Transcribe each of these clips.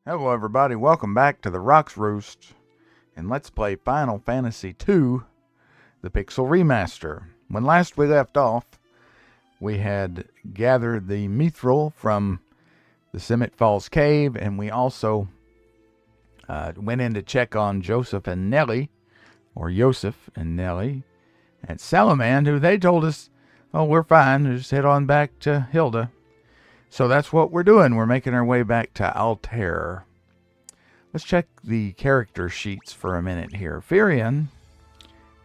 Hello everybody, welcome back to the Rocks Roost, and let's play Final Fantasy II, the Pixel Remaster. When last we left off, we had gathered the mithril from the Summit Falls Cave, and we also went in to check on Joseph and Nellie, or Yosef and Nellie, at Salamand, who they told us, oh, we're fine, just head on back to Hilda. So that's what we're doing. We're making our way back to Altair. Let's check the character sheets for a minute here. Firion,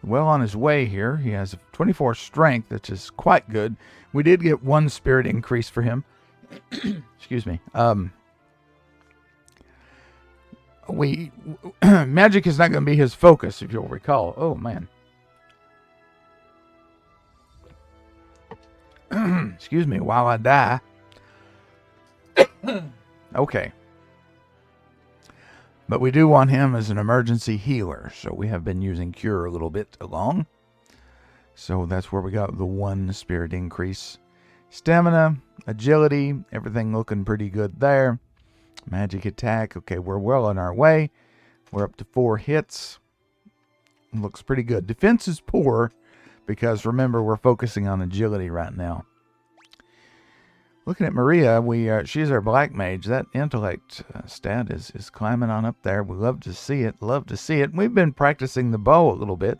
well on his way here. He has 24 strength, which is quite good. We did get one spirit increase for him. Excuse me. Magic is not going to be his focus, if you'll recall. Oh, man. Excuse me while I die. Okay. But we do want him as an emergency healer, so we have been using Cure a little bit along. So that's where we got the one spirit increase. Stamina, agility, everything looking pretty good there. Magic attack, okay, we're well on our way. We're up to 4 hits. Looks pretty good. Defense is poor, because remember, we're focusing on agility right now. Looking at Maria, she's our black mage. That intellect stat is climbing on up there. We love to see it. Love to see it. We've been practicing the bow a little bit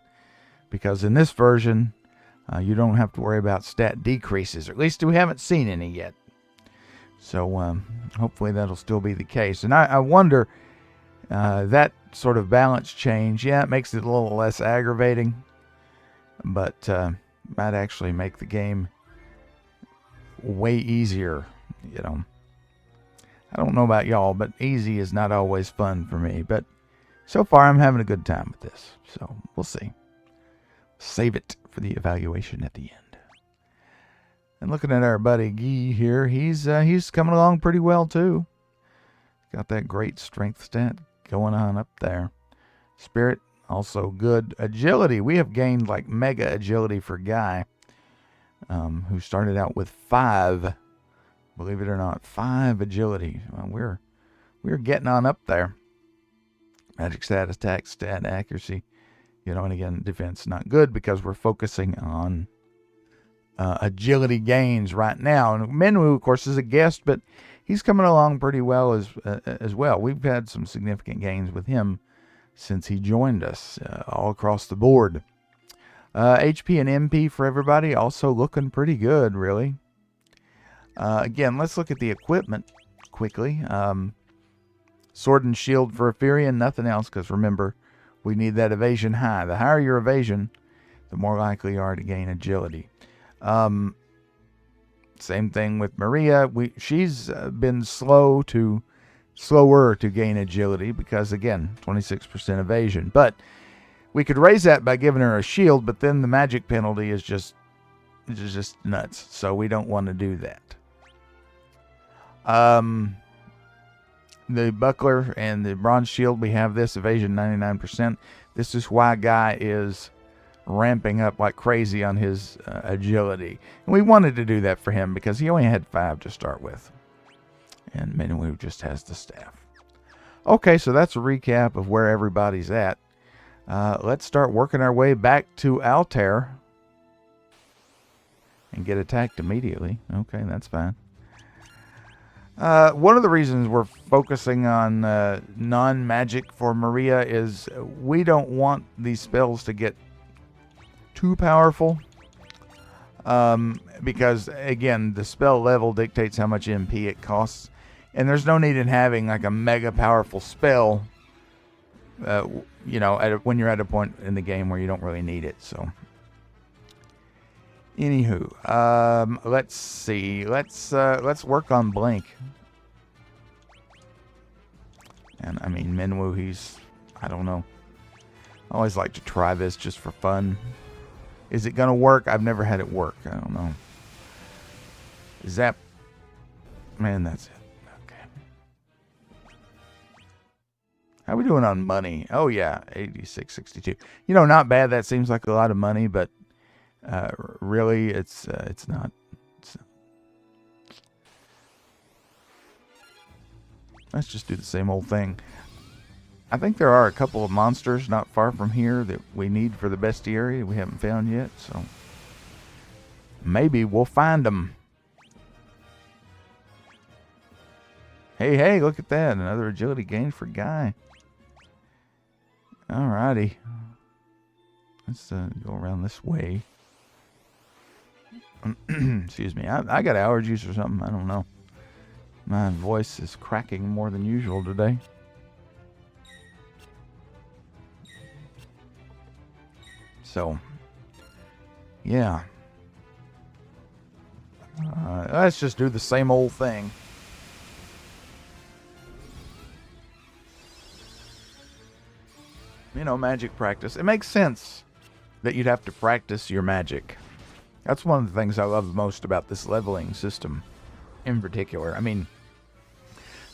because in this version, you don't have to worry about stat decreases. Or at least we haven't seen any yet. So hopefully that'll still be the case. And I wonder, that sort of balance change, yeah, it makes it a little less aggravating. But might actually make the game way easier, you know. I don't know about y'all, but easy is not always fun for me. But so far, I'm having a good time with this. So we'll see. Save it for the evaluation at the end. And looking at our buddy Guy here, he's coming along pretty well too. Got that great strength stat going on up there. Spirit also good. Agility, we have gained like mega agility for Guy. Who started out with 5, believe it or not, 5 agility. Well, we're getting on up there. Magic stat, attack stat, accuracy, and again, defense not good because we're focusing on agility gains right now. And Menwu, of course, is a guest, but he's coming along pretty well as well. We've had some significant gains with him since he joined us all across the board. HP and MP for everybody, also looking pretty good, really. Again, let's look at the equipment quickly. Sword and shield for Firion, nothing else, because remember, we need that evasion high. The higher your evasion, the more likely you are to gain agility. Same thing with Maria. She's been slower to gain agility because, again, 26% evasion. But we could raise that by giving her a shield, but then the magic penalty is just nuts. So we don't want to do that. The buckler and the bronze shield, we have this evasion 99%. This is why Guy is ramping up like crazy on his agility. And we wanted to do that for him because he only had 5 to start with. And Menwu just has the staff. Okay, so that's a recap of where everybody's at. Let's start working our way back to Altair and get attacked immediately. Okay, that's fine. One of the reasons we're focusing on non-magic for Maria is we don't want these spells to get too powerful. Because, again, the spell level dictates how much MP it costs. And there's no need in having like a mega powerful spell when you're at a point in the game where you don't really need it. So, anywho, let's see. Let's work on Blink. And I mean, Menwu, I don't know. I always like to try this just for fun. Is it gonna work? I've never had it work. I don't know. Zap. Man, that's it. How we doing on money? Oh, yeah, 86.62. Not bad. That seems like a lot of money, but really, it's not. Let's just do the same old thing. I think there are a couple of monsters not far from here that we need for the bestiary we haven't found yet, so maybe we'll find them. Hey, look at that. Another agility gain for Guy. Alrighty. Let's go around this way. Excuse me. I got allergies or something. I don't know. My voice is cracking more than usual today. So, yeah. Let's just do the same old thing. You know, magic practice. It makes sense that you'd have to practice your magic. That's one of the things I love most about this leveling system in particular. I mean,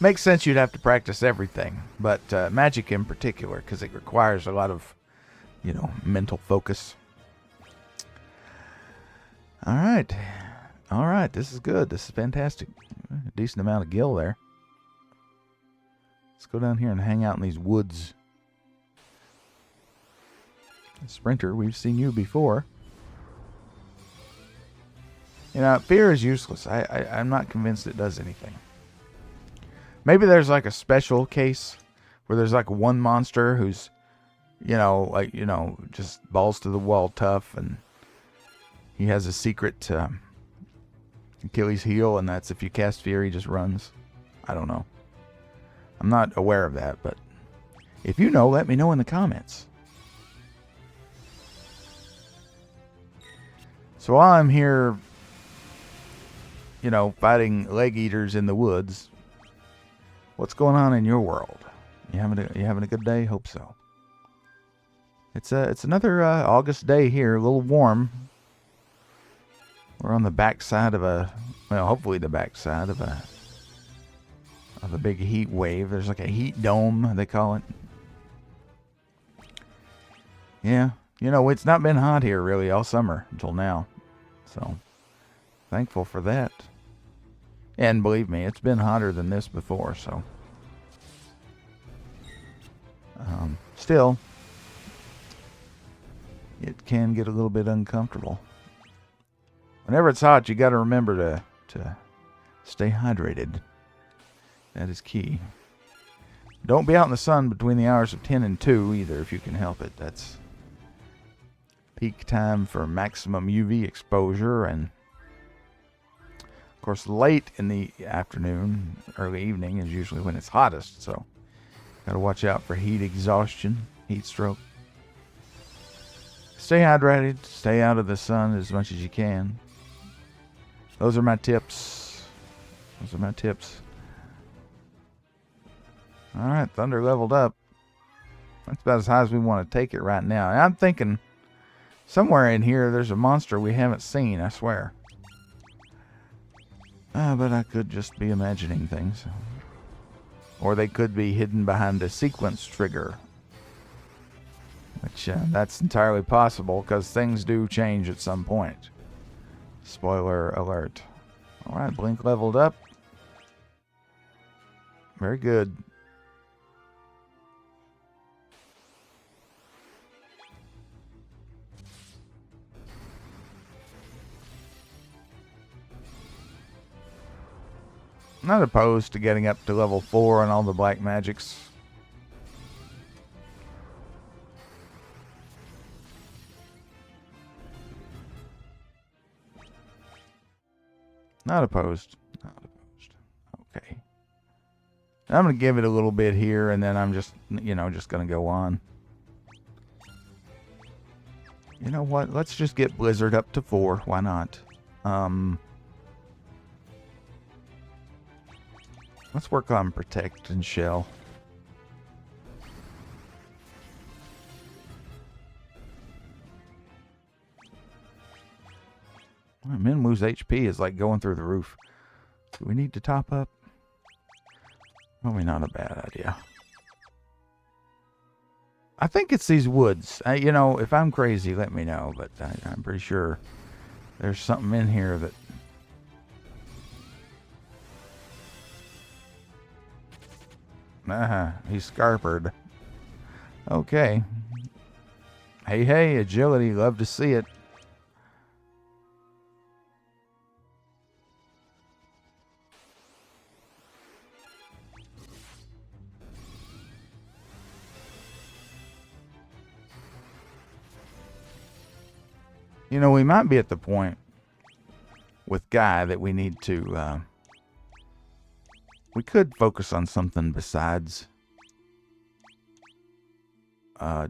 makes sense you'd have to practice everything, but magic in particular, because it requires a lot of, you know, mental focus. All right, this is good. This is fantastic. A decent amount of gil there. Let's go down here and hang out in these woods. Sprinter, we've seen you before. You know, fear is useless. I'm not convinced it does anything. Maybe there's like a special case where there's like one monster who's, you know, like, you know, just balls to the wall tough, and he has a secret Achilles heel, and that's if you cast fear, he just runs. I don't know. I'm not aware of that, but if you know, let me know in the comments. So while I'm here, you know, fighting leg eaters in the woods, what's going on in your world? You having a good day? Hope so. It's another August day here, a little warm. We're on the backside of hopefully the backside of a big heat wave. There's like a heat dome, they call it. Yeah, you know, it's not been hot here really all summer until now. So, thankful for that. And believe me, it's been hotter than this before, so. Still, it can get a little bit uncomfortable. Whenever it's hot, you got to remember to stay hydrated. That is key. Don't be out in the sun between the hours of 10 and 2 either, if you can help it. That's peak time for maximum UV exposure, and of course late in the afternoon, early evening is usually when it's hottest, so gotta watch out for heat exhaustion, heat stroke. Stay hydrated, stay out of the sun as much as you can. Those are my tips. Alright, Thunder leveled up. That's about as high as we want to take it right now. And I'm thinking somewhere in here there's a monster we haven't seen, I swear. But I could just be imagining things. Or they could be hidden behind a sequence trigger. Which, that's entirely possible, because things do change at some point. Spoiler alert. Alright, Blink leveled up. Very good. Not opposed to getting up to level 4 on all the black magics. Not opposed. Okay. I'm going to give it a little bit here, and then I'm just, you know, just going to go on. You know what? Let's just get Blizzard up to 4. Why not? Let's work on Protect and Shell. Minwoo's HP is like going through the roof. Do we need to top up? Probably not a bad idea. I think it's these woods. You know, if I'm crazy, let me know. But I'm pretty sure there's something in here that... He's scarpered. Okay. Hey, agility. Love to see it. You know, we might be at the point with Guy that we need to, we could focus on something besides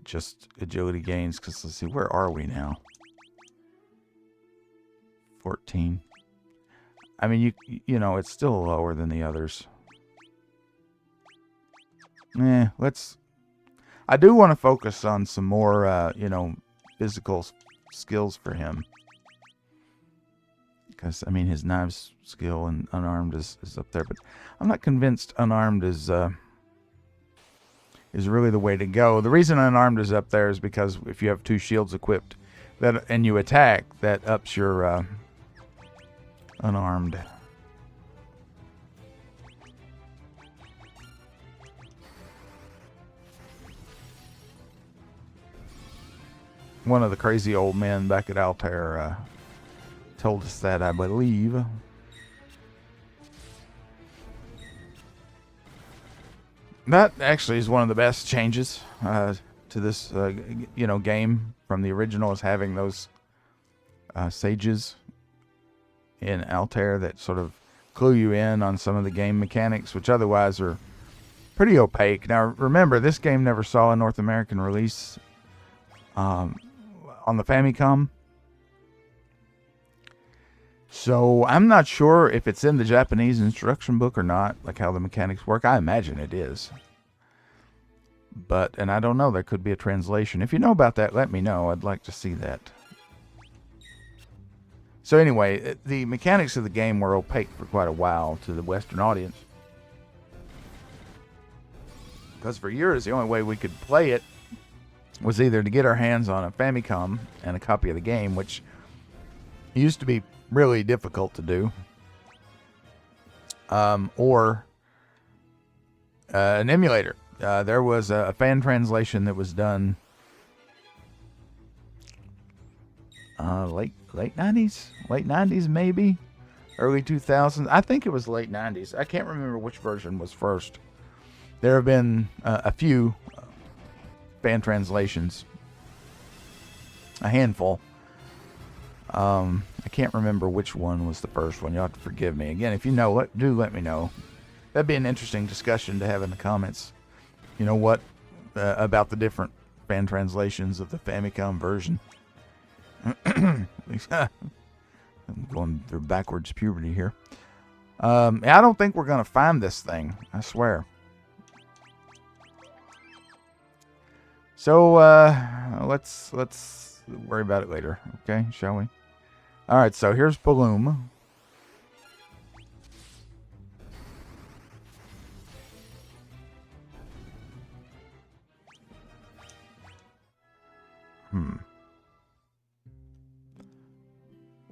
just agility gains, because let's see, where are we now? 14. I mean, you know, it's still lower than the others. I do want to focus on some more, you know, physical skills for him. Because, I mean, his knives skill and unarmed is up there. But I'm not convinced unarmed is really the way to go. The reason unarmed is up there is because if you have 2 shields equipped and you attack, that ups your unarmed. One of the crazy old men back at Altair told us that, I believe. That actually is one of the best changes to this, you know, game from the original, is having those sages in Altair that sort of clue you in on some of the game mechanics, which otherwise are pretty opaque. Now, remember, this game never saw a North American release on the Famicom. So I'm not sure if it's in the Japanese instruction book or not, like how the mechanics work. I imagine it is. And I don't know, there could be a translation. If you know about that, let me know. I'd like to see that. So anyway, the mechanics of the game were opaque for quite a while to the Western audience. Because for years, the only way we could play it was either to get our hands on a Famicom and a copy of the game, which used to be really difficult to do, or an emulator. There was a fan translation that was done late 90s maybe, early 2000s. I think it was late 90s. I can't remember which version was first. There have been a few fan translations, a handful. I can't remember which one was the first one. You'll have to forgive me. Again, if you know, do let me know. That'd be an interesting discussion to have in the comments. You know what? About the different fan translations of the Famicom version. I'm going through backwards puberty here. I don't think we're going to find this thing. I swear. So, let's worry about it later. Okay, shall we? Alright, so here's Bloom.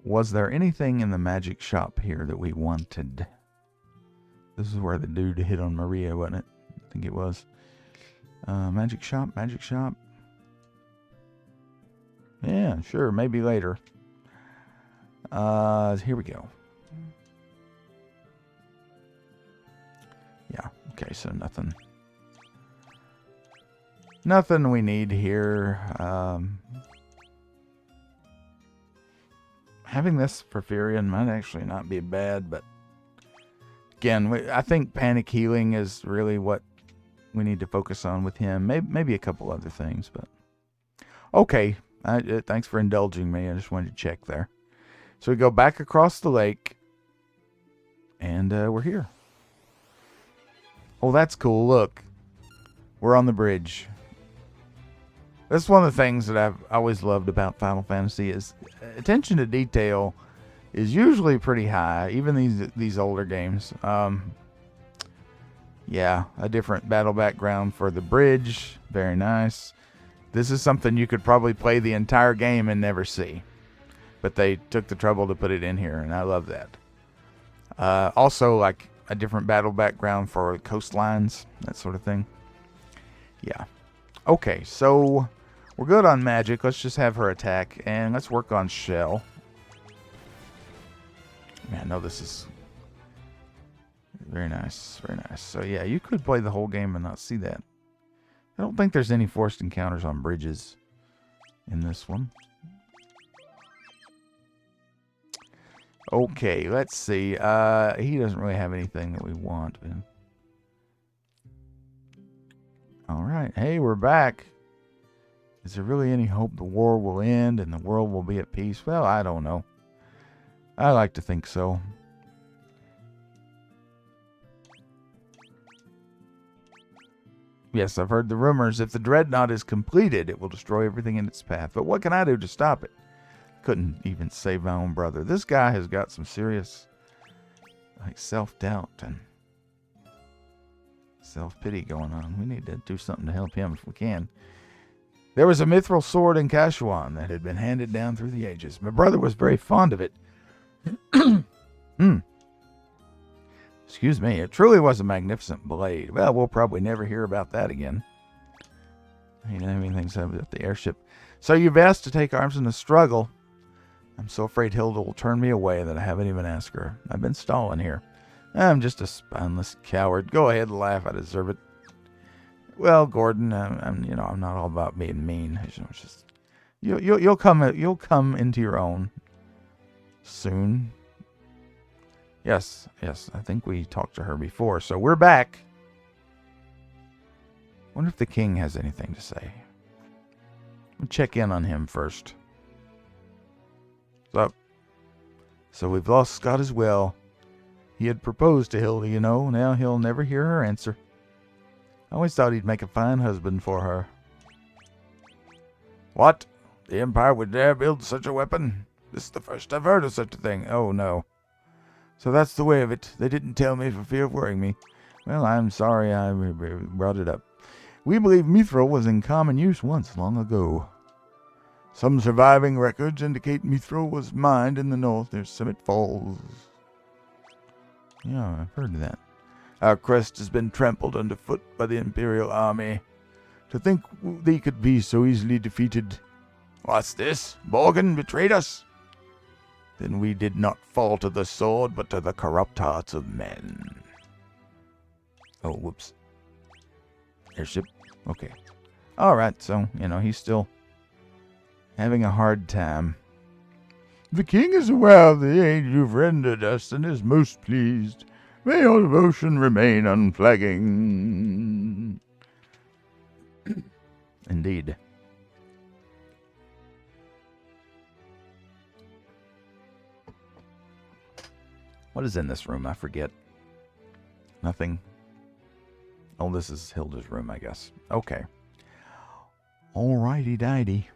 Was there anything in the magic shop here that we wanted? This is where the dude hit on Maria, wasn't it? I think it was. Magic shop. Yeah, sure, maybe later. Here we go. Yeah, okay, so nothing we need here. Having this for Furion might actually not be bad, but again, I think panic healing is really what we need to focus on with him. Maybe a couple other things, but okay. Thanks for indulging me. I just wanted to check there. So we go back across the lake, and we're here. Oh, that's cool. Look, we're on the bridge. That's one of the things that I've always loved about Final Fantasy is attention to detail is usually pretty high, even these older games. Yeah, a different battle background for the bridge. Very nice. This is something you could probably play the entire game and never see. But they took the trouble to put it in here, and I love that. Also, like, a different battle background for coastlines, that sort of thing. Yeah. Okay, so we're good on magic. Let's just have her attack, and let's work on shell. Man, no, this is very nice, very nice. So yeah, you could play the whole game and not see that. I don't think there's any forced encounters on bridges in this one. Okay, let's see. He doesn't really have anything that we want. All right. Hey, we're back. Is there really any hope the war will end and the world will be at peace? Well, I don't know. I like to think so. Yes, I've heard the rumors. If the dreadnought is completed, it will destroy everything in its path. But what can I do to stop it? Couldn't even save my own brother. This guy has got some serious self-doubt and self-pity going on. We need to do something to help him if we can. There was a mithril sword in Kashuan that had been handed down through the ages. My brother was very fond of it. Excuse me. It truly was a magnificent blade. Well, we'll probably never hear about that again. He didn't have anything to say about the airship. So you've asked to take arms in the struggle. I'm so afraid Hilda will turn me away that I haven't even asked her. I've been stalling here. I'm just a spineless coward. Go ahead and laugh. I deserve it. Well, Gordon, I'm not all about being mean. It's just you'll come into your own soon. Yes. I think we talked to her before, so we're back. Wonder if the king has anything to say. We'll check in on him first. What's up? So we've lost Scott as well. He had proposed to Hilda, you know. Now he'll never hear her answer. I always thought he'd make a fine husband for her. What? The Empire would dare build such a weapon? This is the first I've heard of such a thing. Oh, no. So that's the way of it. They didn't tell me for fear of worrying me. Well, I'm sorry I brought it up. We believe mithril was in common use once long ago. Some surviving records indicate mithril was mined in the north near Summit Falls. Yeah, I've heard of that. Our crest has been trampled underfoot by the Imperial Army. To think they could be so easily defeated. What's this? Workin betrayed us? Then we did not fall to the sword, but to the corrupt hearts of men. Oh, whoops. Airship? Okay. Alright, so, he's still having a hard time. The king is aware of the aid you've rendered us and is most pleased. May your devotion remain unflagging. Indeed. What is in this room? I forget. Nothing. Oh, this is Hilda's room, I guess. Okay. Alrighty dighty.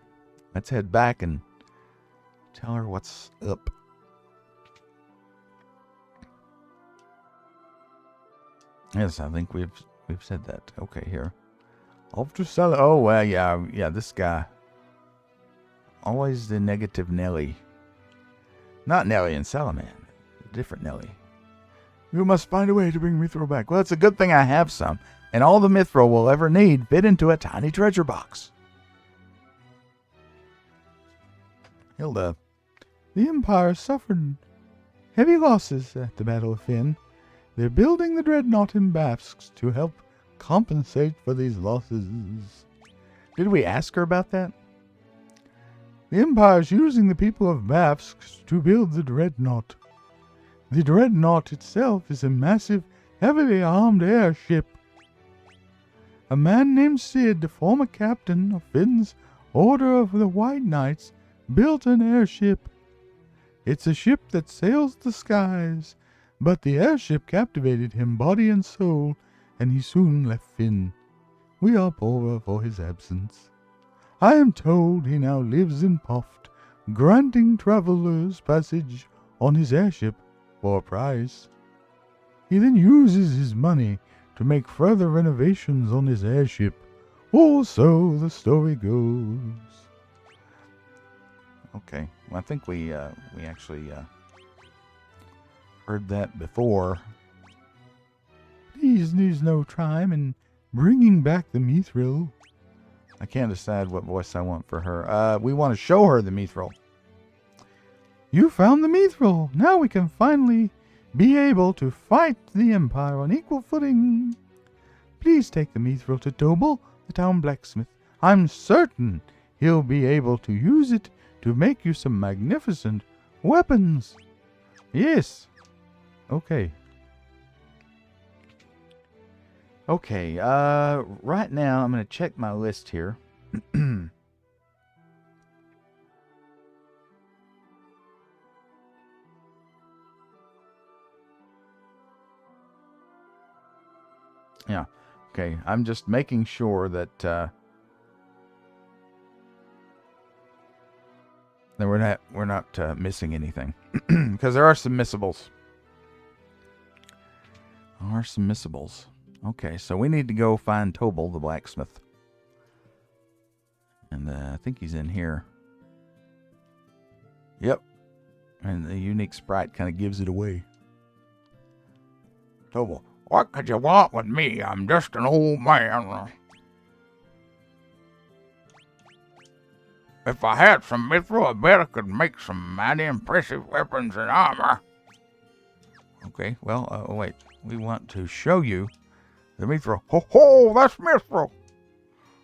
Let's head back and tell her what's up. Yes, I think we've said that. Okay, here. Off to sell. Oh, well, yeah, this guy. Always the negative Nelly. Not Nelly and Salaman. Different Nelly. You must find a way to bring mithril back. Well, it's a good thing I have some, and all the mithril we'll ever need fit into a tiny treasure box. Hilda. The Empire suffered heavy losses at the Battle of Finn. They're building the dreadnought in Bafsk to help compensate for these losses. Did we ask her about that? The Empire's using the people of Bafsk to build the dreadnought. The dreadnought itself is a massive, heavily armed airship. A man named Sid, the former captain of Finn's Order of the White Knights, built an airship. It's a ship that sails the skies, but the airship captivated him body and soul, and he soon left Finn. We are poorer for his absence. I am told he now lives in Poft, granting travelers passage on his airship for a price. He then uses his money to make further renovations on his airship, or so the story goes. Okay, well, I think we actually heard that before. Please lose no time in bringing back the mithril. I can't decide what voice I want for her. We want to show her the mithril. You found the mithril. Now we can finally be able to fight the Empire on equal footing. Please take the mithril to Doble, the town blacksmith. I'm certain he'll be able to use it to make you some magnificent weapons. Yes. Okay. Okay, right now I'm going to check my list here. Yeah, okay, I'm just making sure that we're not missing anything. Because there are some missables. Okay, so we need to go find Tobal, the blacksmith. And I think he's in here. Yep. And the unique sprite kind of gives it away. Tobal, what could you want with me? I'm just an old man. If I had some mithril, I bet I could make some mighty impressive weapons and armor. Okay, well, wait. We want to show you the mithril. Ho, that's mithril.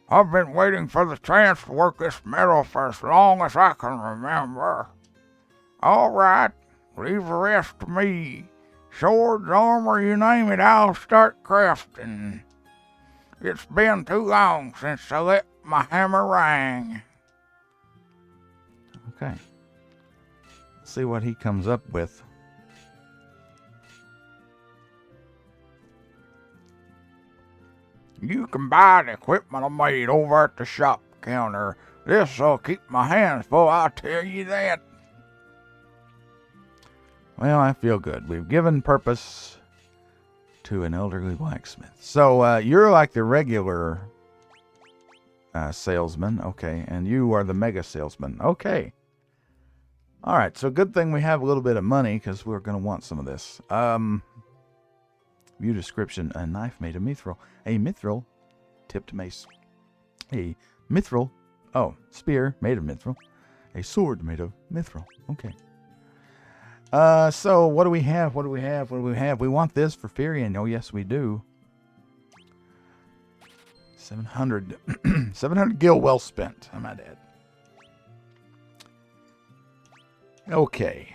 I've been waiting for the chance to work this metal for as long as I can remember. All right, leave the rest to me. Swords, armor, you name it, I'll start crafting. It's been too long since I let my hammer ring. Okay. Let's see what he comes up with. You can buy the equipment I made over at the shop counter. This'll keep my hands full, I'll tell you that. Well, I feel good. We've given purpose to an elderly blacksmith. So, you're like the regular salesman. Okay, and you are the mega salesman. Okay. Alright, so good thing we have a little bit of money, because we're going to want some of this. View description. A knife made of mithril. A mithril tipped mace. A mithril. Oh, spear made of mithril. A sword made of mithril. Okay. So what do we have? What do we have? What do we have? We want this for Firion. Oh, yes, we do. 700. 700 gil well spent. I might add. Okay.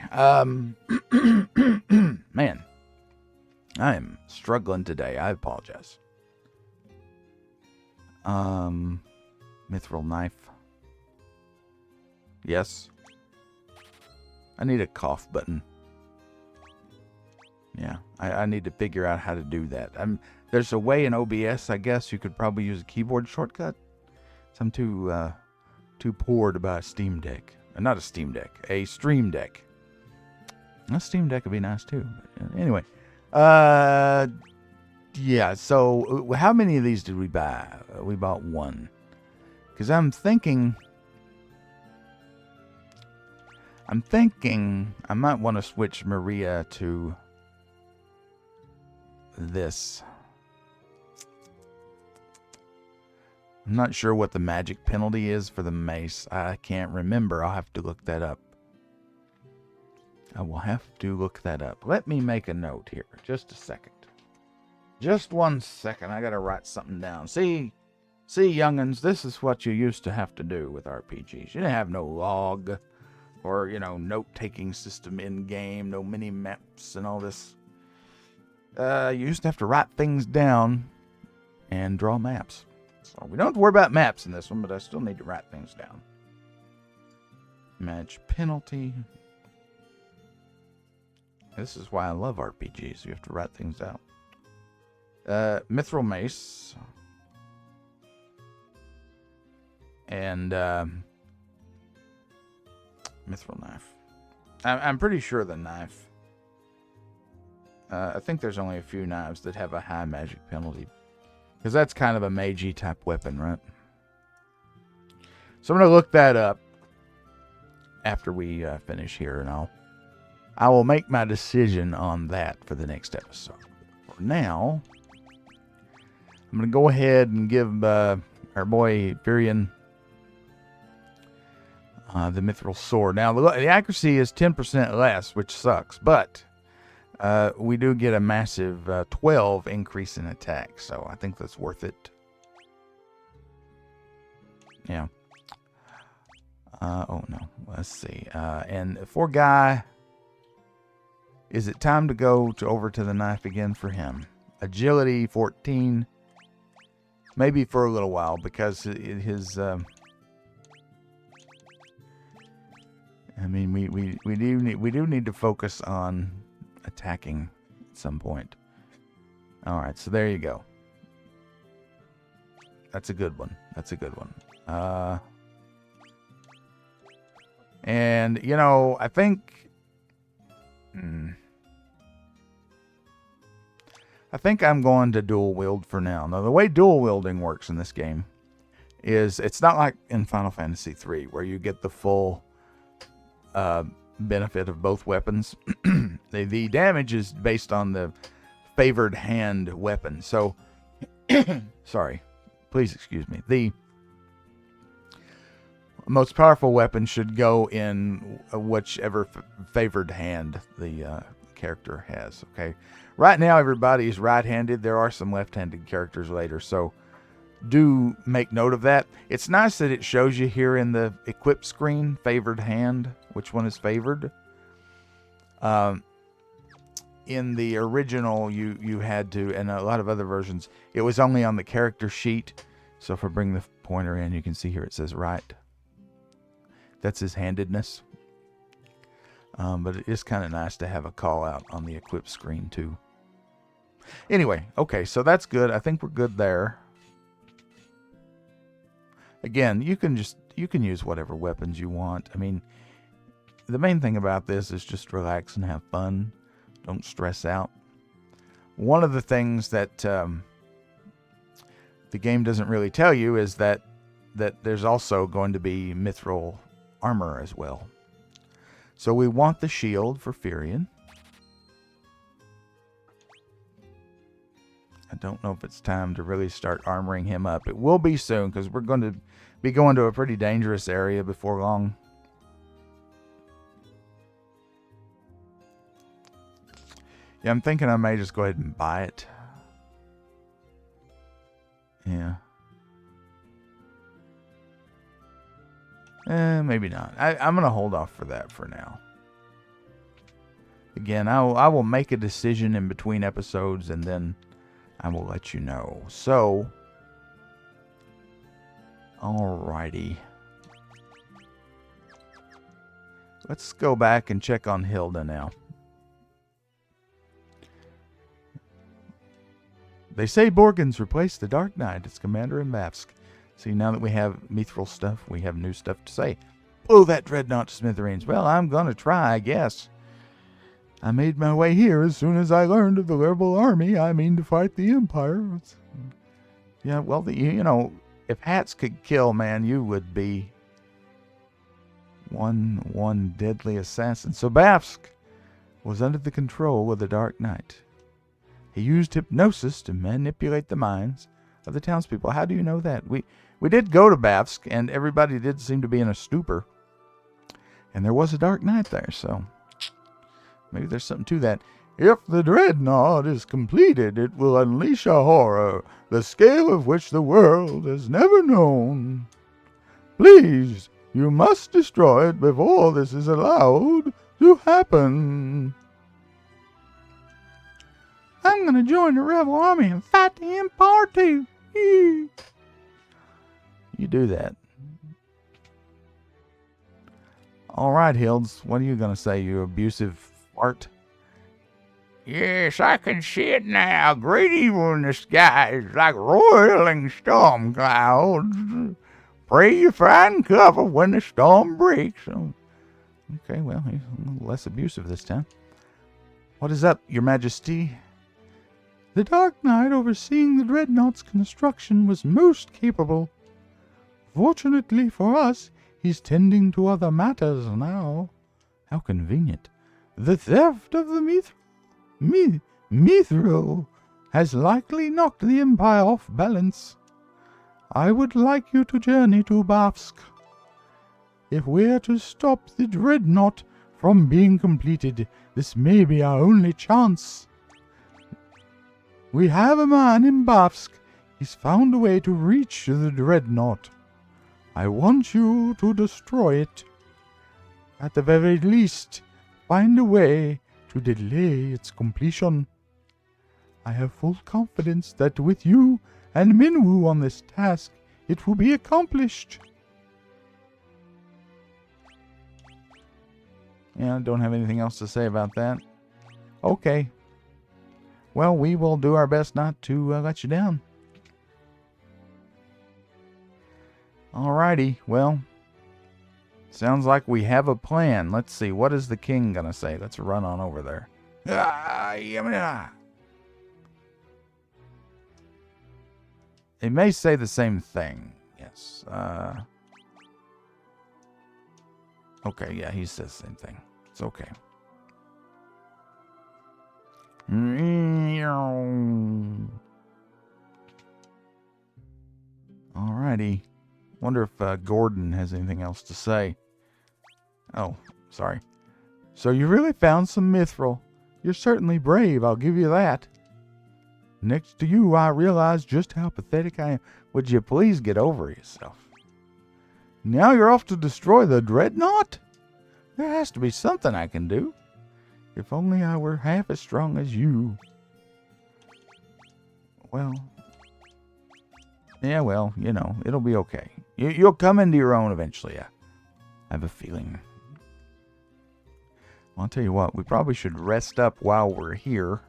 Man. I am struggling today. I apologize. Mithril knife. Yes. I need a cough button. Yeah, I need to figure out how to do that. There's a way in OBS, I guess, you could probably use a keyboard shortcut. So I'm too poor to buy a Steam Deck. Not a Steam Deck, a Stream Deck. A Steam Deck would be nice too. But anyway. Yeah, so how many of these did we buy? We bought one. Because I'm thinking I might want to switch Maria to this. I'm not sure what the magic penalty is for the mace. I can't remember. I'll have to look that up. I will have to look that up. Let me make a note here. Just a second. Just 1 second. I gotta write something down. See, young'uns, this is what you used to have to do with RPGs. You didn't have no log or, note-taking system in-game, no mini-maps and all this. You used to have to write things down and draw maps. So we don't have to worry about maps in this one, but I still need to write things down. Match penalty. This is why I love RPGs. You have to write things out. Mithril mace. And mithril knife. I'm pretty sure the knife. I think there's only a few knives that have a high magic penalty. Because that's kind of a magey type weapon, right? So I'm going to look that up after we finish here. And I will make my decision on that for the next episode. For now, I'm going to go ahead and give our boy Furion the mithril sword. Now, the accuracy is 10% less, which sucks, but we do get a massive 12 increase in attack, so I think that's worth it. Yeah. Oh, no. Let's see. And for Guy, is it time to go over to the knife again for him? Agility 14. Maybe for a little while, because his... I mean, we do need to focus on attacking at some point. All right, so there you go. That's a good one. That's a good one. And you know, I think I'm going to dual wield for now. Now, the way dual wielding works in this game is it's not like in Final Fantasy 3 where you get the full benefit of both weapons. The damage is based on the favored hand weapon. So, sorry, please excuse me. The most powerful weapon should go in whichever favored hand the character has. Okay, right now everybody's right-handed. There are some left-handed characters later, so do make note of that. It's nice that it shows you here in the equip screen, favored hand, which one is favored. In the original, you had to, and a lot of other versions, it was only on the character sheet. So if I bring the pointer in, you can see here it says right. That's his handedness. But it is kind of nice to have a call out on the equip screen too. Anyway, okay, so that's good. I think we're good there. Again, you can use whatever weapons you want. I mean, the main thing about this is just relax and have fun. Don't stress out. One of the things that the game doesn't really tell you is that there's also going to be mithril armor as well. So we want the shield for Furion. I don't know if it's time to really start armoring him up. It will be soon, because we're going to be going to a pretty dangerous area before long. Yeah, I'm thinking I may just go ahead and buy it. Yeah. Maybe not. I'm going to hold off for that for now. Again, I will make a decision in between episodes, and then I will let you know. So, alrighty. Let's go back and check on Hilda now. They say Borgans replaced the Dark Knight as commander in Vavsk. See, now that we have mithril stuff, we have new stuff to say. Blow that dreadnought to smithereens. Well, I'm gonna try, I guess. I made my way here as soon as I learned of the rebel army. I mean to fight the Empire. Yeah, well, you know, if hats could kill, man, you would be one deadly assassin. So Vavsk was under the control of the Dark Knight. He used hypnosis to manipulate the minds of the townspeople. How do you know that? We did go to Vavsk, and everybody did seem to be in a stupor. And there was a Dark Knight there, so maybe there's something to that. If the dreadnought is completed, it will unleash a horror, the scale of which the world has never known. Please, you must destroy it before this is allowed to happen. I'm going to join the rebel army and fight the Empire too. You do that. All right, Hilds, what are you going to say, you abusive fart? Yes, I can see it now. Great evil in the skies, like roiling storm clouds. Pray you find cover when the storm breaks. Oh, okay, well, he's a little less abusive this time. What is up, Your Majesty? The Dark Knight, overseeing the Dreadnought's construction, was most capable. Fortunately for us, he's tending to other matters now. How convenient. The theft of the mithril. has likely knocked the Empire off balance. I would like you to journey to Bafsk. If we're to stop the dreadnought from being completed, this may be our only chance. We have a man in Bafsk. He's found a way to reach the dreadnought. I want you to destroy it. At the very least, find a way to delay its completion. I have full confidence that with you and Minwu on this task, it will be accomplished. Yeah, I don't have anything else to say about that. Okay. Well, we will do our best not to let you down. Alrighty, well, sounds like we have a plan. Let's see, what is the king gonna say? Let's run on over there. It may say the same thing. Yes. Okay, yeah, he says the same thing. It's okay. Alrighty. Wonder if Gordon has anything else to say. Oh, sorry. So you really found some mithril. You're certainly brave, I'll give you that. Next to you, I realize just how pathetic I am. Would you please get over yourself? Now you're off to destroy the dreadnought? There has to be something I can do. If only I were half as strong as you. Well, yeah, well, you know, it'll be okay. You'll come into your own eventually. I have a feeling. Well, I'll tell you what, we probably should rest up while we're here.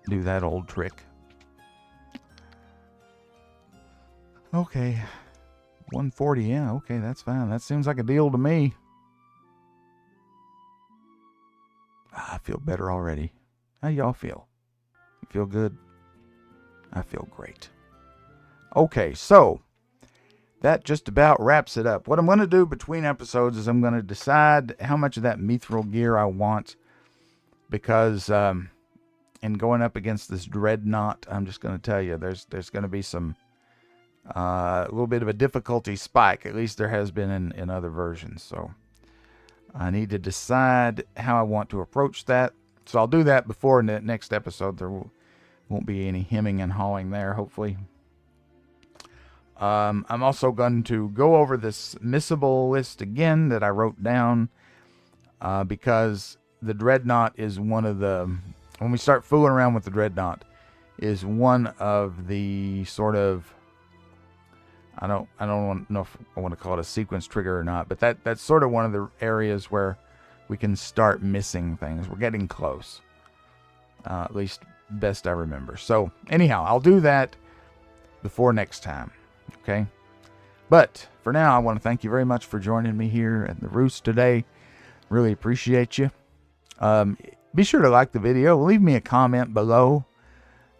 Do that old trick. Okay. 140, yeah, okay, that's fine. That seems like a deal to me. I feel better already. How y'all feel? You feel good? I feel great. Okay, so that just about wraps it up. What I'm going to do between episodes is I'm going to decide how much of that mithril gear I want, because in going up against this dreadnought, I'm just going to tell you, there's going to be some a little bit of a difficulty spike. At least there has been in other versions. So I need to decide how I want to approach that. So I'll do that before the next episode. There won't be any hemming and hawing there, hopefully. I'm also going to go over this missable list again that I wrote down, because the dreadnought is one of the, when we start fooling around with the dreadnought, is one of the sort of, I don't know if I want to call it a sequence trigger or not, but that's sort of one of the areas where we can start missing things. We're getting close, at least best I remember. So anyhow, I'll do that before next time. Okay, but for now, I want to thank you very much for joining me here at the Roost today. Really appreciate you. Be sure to like the video. Leave me a comment below,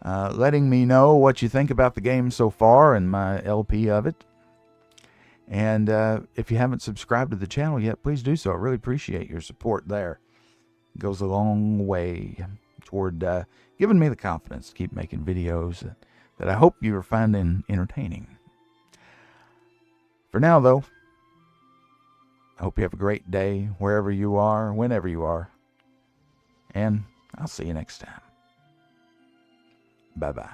letting me know what you think about the game so far and my LP of it. And if you haven't subscribed to the channel yet, please do so. I really appreciate your support there. It goes a long way toward giving me the confidence to keep making videos that I hope you are finding entertaining. For now, though, I hope you have a great day wherever you are, whenever you are. And I'll see you next time. Bye-bye.